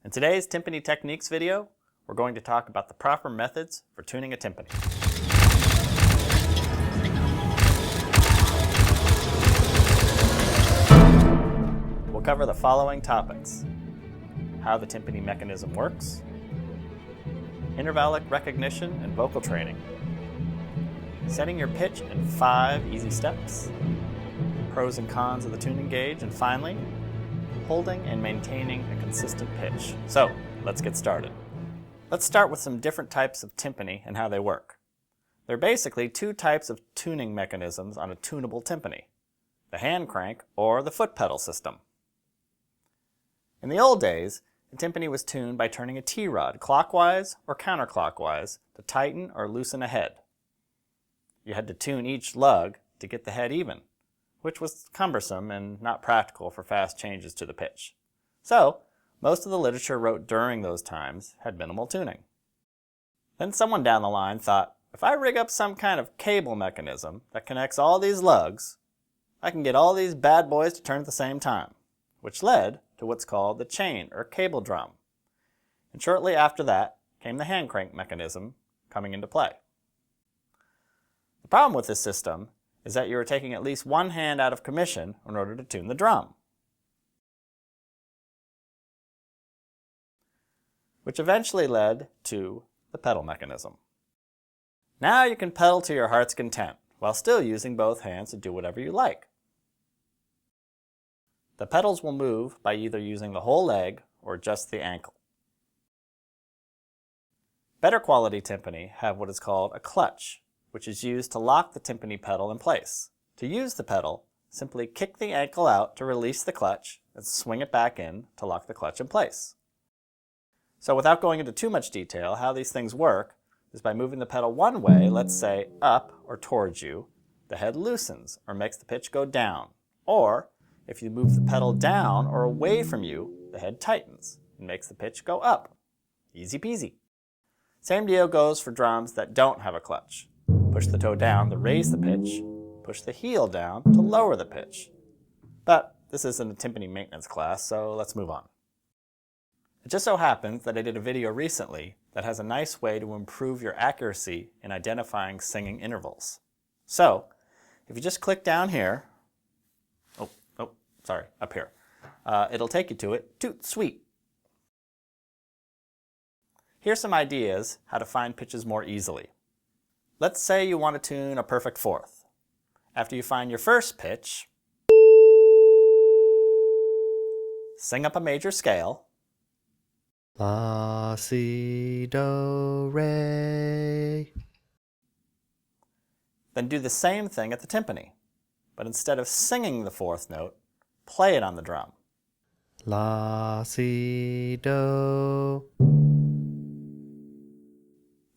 In today's timpani techniques video, we're going to talk about the proper methods for tuning a timpani. We'll cover the following topics: how the timpani mechanism works, intervallic recognition and vocal training, setting your pitch in 5 easy steps, pros and cons of the tuning gauge, and finally, holding and maintaining a consistent pitch. So, let's get started. Let's start with some different types of timpani and how they work. There are basically 2 types of tuning mechanisms on a tunable timpani: the hand crank or the foot pedal system. In the old days, the timpani was tuned by turning a T-rod clockwise or counterclockwise to tighten or loosen a head. You had to tune each lug to get the head even, which was cumbersome and not practical for fast changes to the pitch. So, most of the literature wrote during those times had minimal tuning. Then someone down the line thought, if I rig up some kind of cable mechanism that connects all these lugs, I can get all these bad boys to turn at the same time, which led to what's called the chain or cable drum. And shortly after that came the hand crank mechanism coming into play. The problem with this system is that you are taking at least one hand out of commission in order to tune the drum, which eventually led to the pedal mechanism. Now you can pedal to your heart's content while still using both hands to do whatever you like. The pedals will move by either using the whole leg or just the ankle. Better quality timpani have what is called a clutch, which is used to lock the timpani pedal in place. To use the pedal, simply kick the ankle out to release the clutch and swing it back in to lock the clutch in place. So without going into too much detail, how these things work is by moving the pedal one way, let's say up or towards you, the head loosens or makes the pitch go down. Or if you move the pedal down or away from you, the head tightens and makes the pitch go up. Easy peasy. Same deal goes for drums that don't have a clutch. Push the toe down to raise the pitch, push the heel down to lower the pitch. But this isn't a timpani maintenance class, so let's move on. It just so happens that I did a video recently that has a nice way to improve your accuracy in identifying singing intervals. So, if you just click down here, up here, it'll take you to it. Toot sweet. Here's some ideas how to find pitches more easily. Let's say you want to tune a perfect fourth. After you find your first pitch, sing up a major scale. La, si, do, re. Then do the same thing at the timpani, but instead of singing the fourth note, play it on the drum. La, si, do.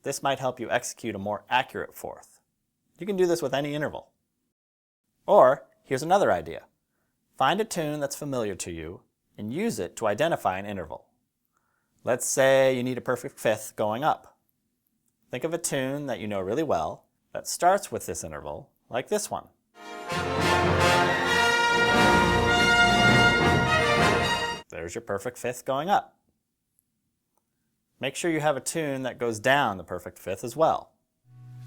This might help you execute a more accurate fourth. You can do this with any interval. Or, here's another idea. Find a tune that's familiar to you and use it to identify an interval. Let's say you need a perfect fifth going up. Think of a tune that you know really well that starts with this interval, like this one. There's your perfect fifth going up. Make sure you have a tune that goes down the perfect fifth as well.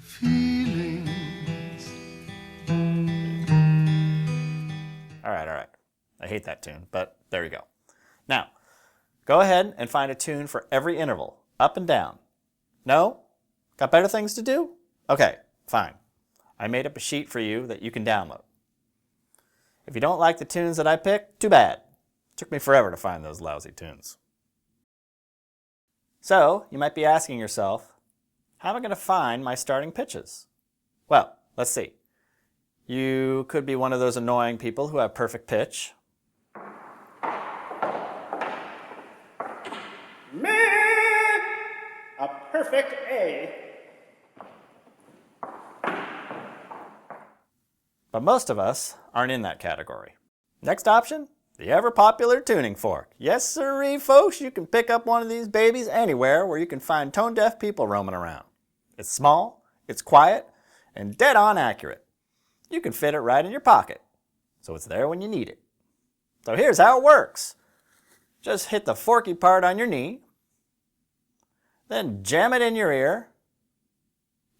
Feelings. All right. I hate that tune, but there you go. Now, go ahead and find a tune for every interval, up and down. No? Got better things to do? Okay, fine. I made up a sheet for you that you can download. If you don't like the tunes that I picked, too bad. It took me forever to find those lousy tunes. So, you might be asking yourself, how am I going to find my starting pitches? Well, let's see. You could be one of those annoying people who have perfect pitch. A perfect A. But most of us aren't in that category. Next option, the ever-popular tuning fork. Yes, sirree, folks, you can pick up one of these babies anywhere where you can find tone-deaf people roaming around. It's small, it's quiet, and dead-on accurate. You can fit it right in your pocket, so it's there when you need it. So here's how it works. Just hit the forky part on your knee, then jam it in your ear.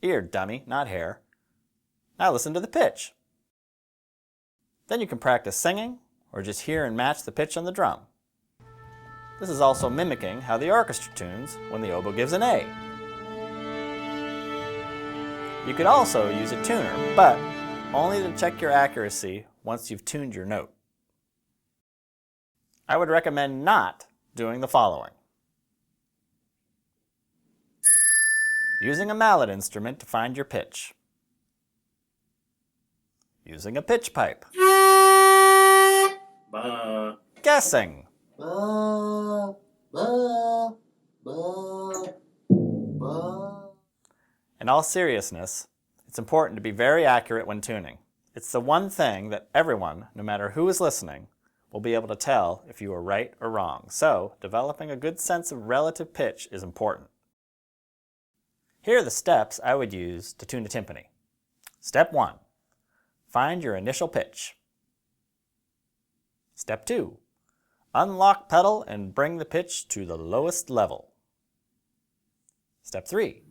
Ear, dummy, not hair. Now listen to the pitch. Then you can practice singing, or just hear and match the pitch on the drum. This is also mimicking how the orchestra tunes when the oboe gives an A. You could also use a tuner, but only to check your accuracy once you've tuned your note. I would recommend not doing the following. Using a mallet instrument to find your pitch. Using a pitch pipe. Guessing. In all seriousness, it's important to be very accurate when tuning. It's the one thing that everyone, no matter who is listening, will be able to tell if you are right or wrong. So, developing a good sense of relative pitch is important. Here are the steps I would use to tune a timpani. Step 1. Find your initial pitch. Step 2. Unlock pedal and bring the pitch to the lowest level. Step 3.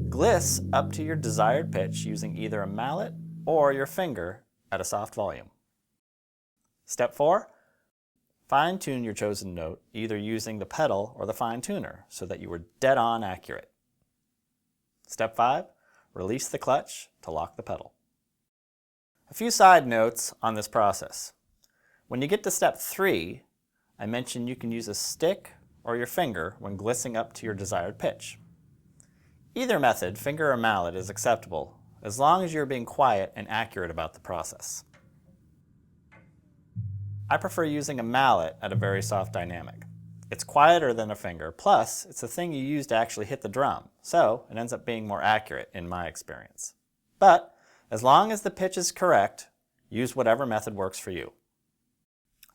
Gliss up to your desired pitch using either a mallet or your finger at a soft volume. Step 4. Fine-tune your chosen note either using the pedal or the fine tuner so that you are dead-on accurate. Step 5. Release the clutch to lock the pedal. A few side notes on this process. When you get to step 3, I mentioned you can use a stick or your finger when glissing up to your desired pitch. Either method, finger or mallet, is acceptable as long as you're being quiet and accurate about the process. I prefer using a mallet at a very soft dynamic. It's quieter than a finger, plus it's the thing you use to actually hit the drum, so it ends up being more accurate in my experience. But as long as the pitch is correct, use whatever method works for you.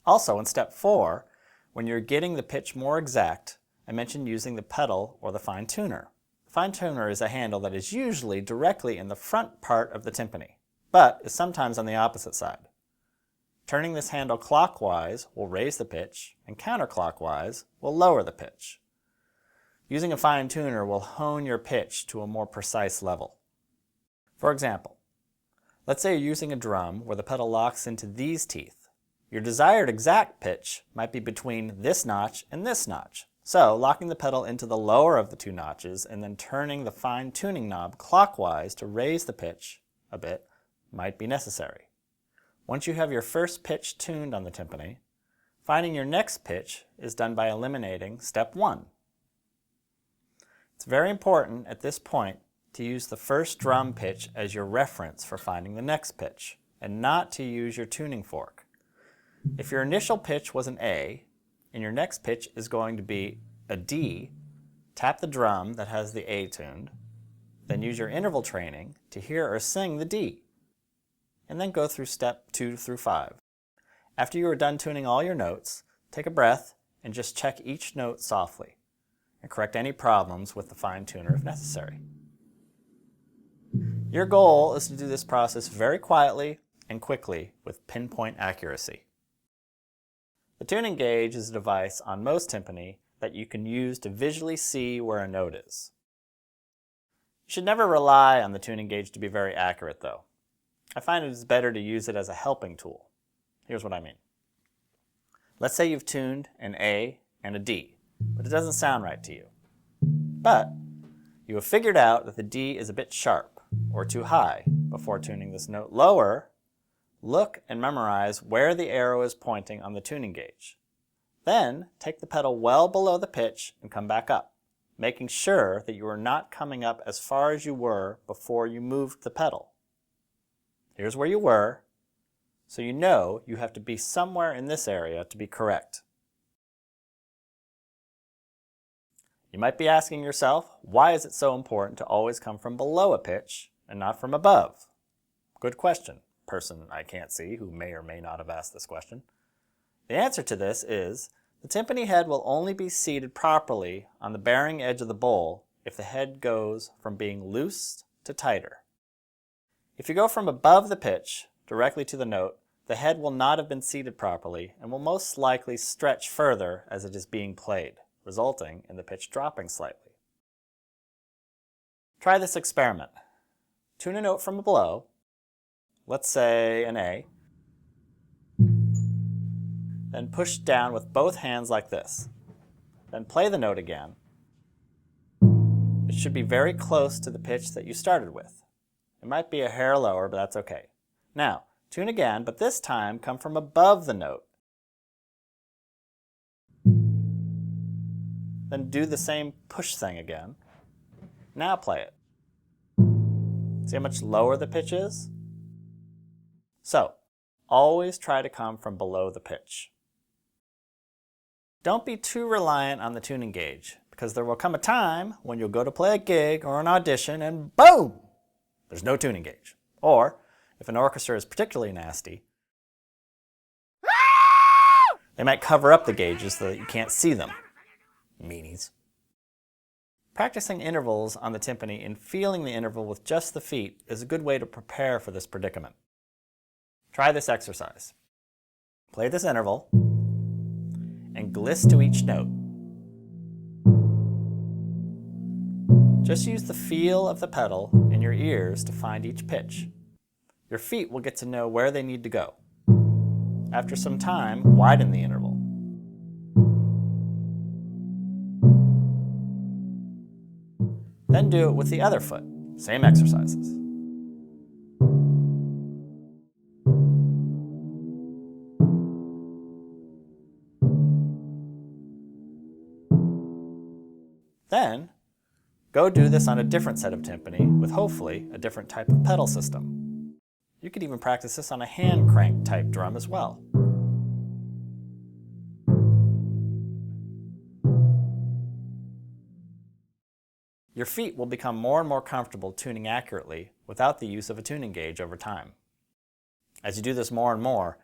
Also, in step 4, when you're getting the pitch more exact, I mentioned using the pedal or the fine tuner. The fine tuner is a handle that is usually directly in the front part of the timpani, but is sometimes on the opposite side. Turning this handle clockwise will raise the pitch, and counterclockwise will lower the pitch. Using a fine tuner will hone your pitch to a more precise level. For example, let's say you're using a drum where the pedal locks into these teeth. Your desired exact pitch might be between this notch and this notch. So, locking the pedal into the lower of the two notches and then turning the fine tuning knob clockwise to raise the pitch a bit might be necessary. Once you have your first pitch tuned on the timpani, finding your next pitch is done by eliminating step 1. It's very important at this point to use the first drum pitch as your reference for finding the next pitch, and not to use your tuning fork. If your initial pitch was an A, and your next pitch is going to be a D, tap the drum that has the A tuned, then use your interval training to hear or sing the D, and then go through step 2 through 5. After you are done tuning all your notes, take a breath and just check each note softly, and correct any problems with the fine tuner if necessary. Your goal is to do this process very quietly and quickly with pinpoint accuracy. The tuning gauge is a device on most timpani that you can use to visually see where a note is. You should never rely on the tuning gauge to be very accurate, though. I find it is better to use it as a helping tool. Here's what I mean. Let's say you've tuned an A and a D, but it doesn't sound right to you. But you have figured out that the D is a bit sharp or too high. Before tuning this note lower, look and memorize where the arrow is pointing on the tuning gauge. Then take the pedal well below the pitch and come back up, making sure that you are not coming up as far as you were before you moved the pedal. Here's where you were, so you know you have to be somewhere in this area to be correct. You might be asking yourself, why is it so important to always come from below a pitch and not from above? Good question, person I can't see who may or may not have asked this question. The answer to this is the timpani head will only be seated properly on the bearing edge of the bowl if the head goes from being loose to tighter. If you go from above the pitch directly to the note, the head will not have been seated properly and will most likely stretch further as it is being played, resulting in the pitch dropping slightly. Try this experiment. Tune a note from below, let's say an A, then push down with both hands like this. Then play the note again. It should be very close to the pitch that you started with. It might be a hair lower, but that's okay. Now, tune again, but this time come from above the note. Then do the same push thing again. Now play it. See how much lower the pitch is? So, always try to come from below the pitch. Don't be too reliant on the tuning gauge, because there will come a time when you'll go to play a gig or an audition and boom! There's no tuning gauge. Or, if an orchestra is particularly nasty, they might cover up the gauges so that you can't see them. Meanies. Practicing intervals on the timpani and feeling the interval with just the feet is a good way to prepare for this predicament. Try this exercise. Play this interval and gliss to each note. Just use the feel of the pedal and your ears to find each pitch. Your feet will get to know where they need to go. After some time, widen the interval. Then do it with the other foot. Same exercises. Then, go do this on a different set of timpani with hopefully a different type of pedal system. You could even practice this on a hand crank type drum as well. Your feet will become more and more comfortable tuning accurately without the use of a tuning gauge over time. As you do this more and more,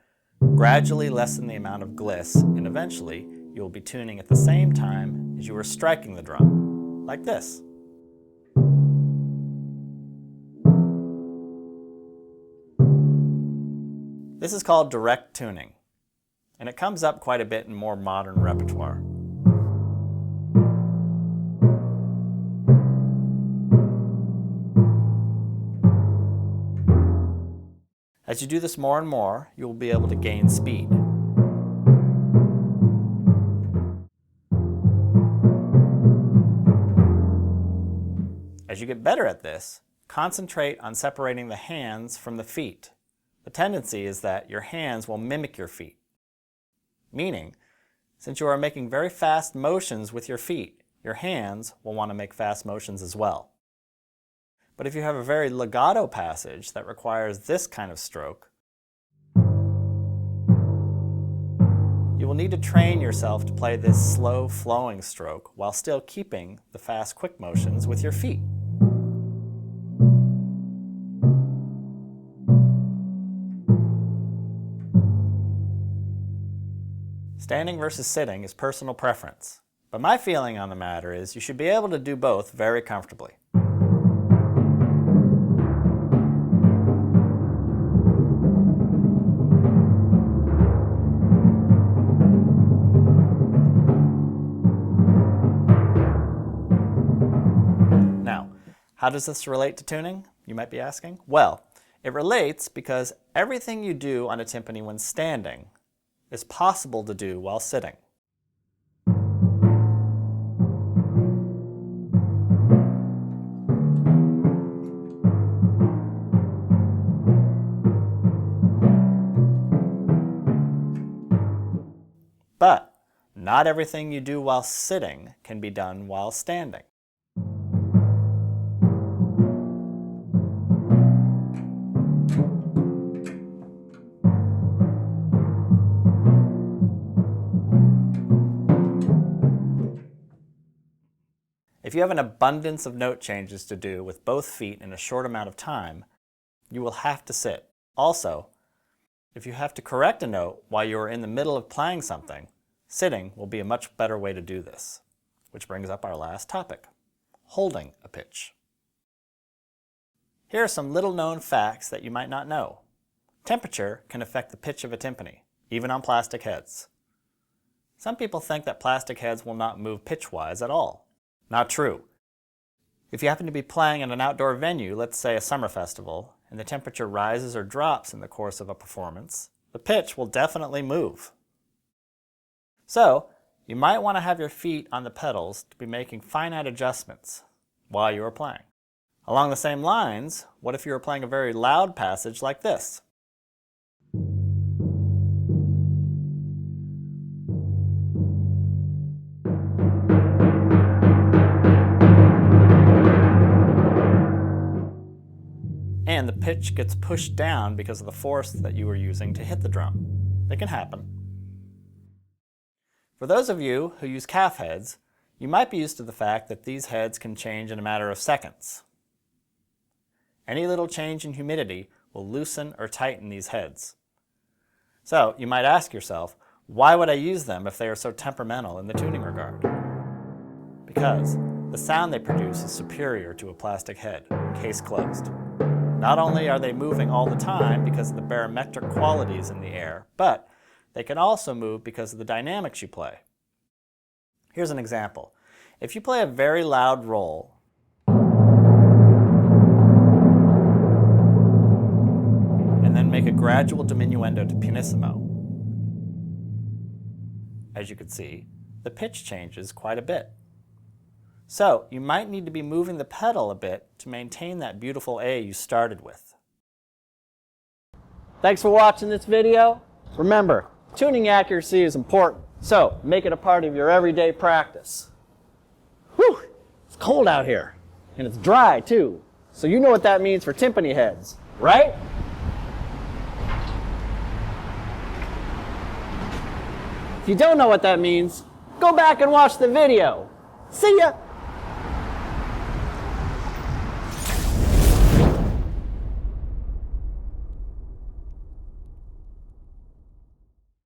gradually lessen the amount of gliss, and eventually you will be tuning at the same time as you are striking the drum, like this. This is called direct tuning, and it comes up quite a bit in more modern repertoire. As you do this more and more, you will be able to gain speed. As you get better at this, concentrate on separating the hands from the feet. The tendency is that your hands will mimic your feet. Meaning, since you are making very fast motions with your feet, your hands will want to make fast motions as well. But if you have a very legato passage that requires this kind of stroke, you will need to train yourself to play this slow flowing stroke while still keeping the fast quick motions with your feet. Standing versus sitting is personal preference, but my feeling on the matter is you should be able to do both very comfortably. Now, how does this relate to tuning, you might be asking? Well, it relates because everything you do on a timpani when standing is possible to do while sitting. But not everything you do while sitting can be done while standing. If you have an abundance of note changes to do with both feet in a short amount of time, you will have to sit. Also, if you have to correct a note while you are in the middle of playing something, sitting will be a much better way to do this. Which brings up our last topic, holding a pitch. Here are some little known facts that you might not know. Temperature can affect the pitch of a timpani, even on plastic heads. Some people think that plastic heads will not move pitch-wise at all. Not true. If you happen to be playing in an outdoor venue, let's say a summer festival, and the temperature rises or drops in the course of a performance, the pitch will definitely move. So, you might want to have your feet on the pedals to be making finite adjustments while you are playing. Along the same lines, what if you were playing a very loud passage like this? And the pitch gets pushed down because of the force that you were using to hit the drum. It can happen. For those of you who use calf heads, you might be used to the fact that these heads can change in a matter of seconds. Any little change in humidity will loosen or tighten these heads. So you might ask yourself, why would I use them if they are so temperamental in the tuning regard? Because the sound they produce is superior to a plastic head, case closed. Not only are they moving all the time because of the barometric qualities in the air, but they can also move because of the dynamics you play. Here's an example. If you play a very loud roll, and then make a gradual diminuendo to pianissimo, as you can see, the pitch changes quite a bit. So you might need to be moving the pedal a bit to maintain that beautiful A you started with. Thanks for watching this video. Remember, tuning accuracy is important, so make it a part of your everyday practice. Whew, it's cold out here, and it's dry too, so you know what that means for timpani heads, right? If you don't know what that means, go back and watch the video. See ya!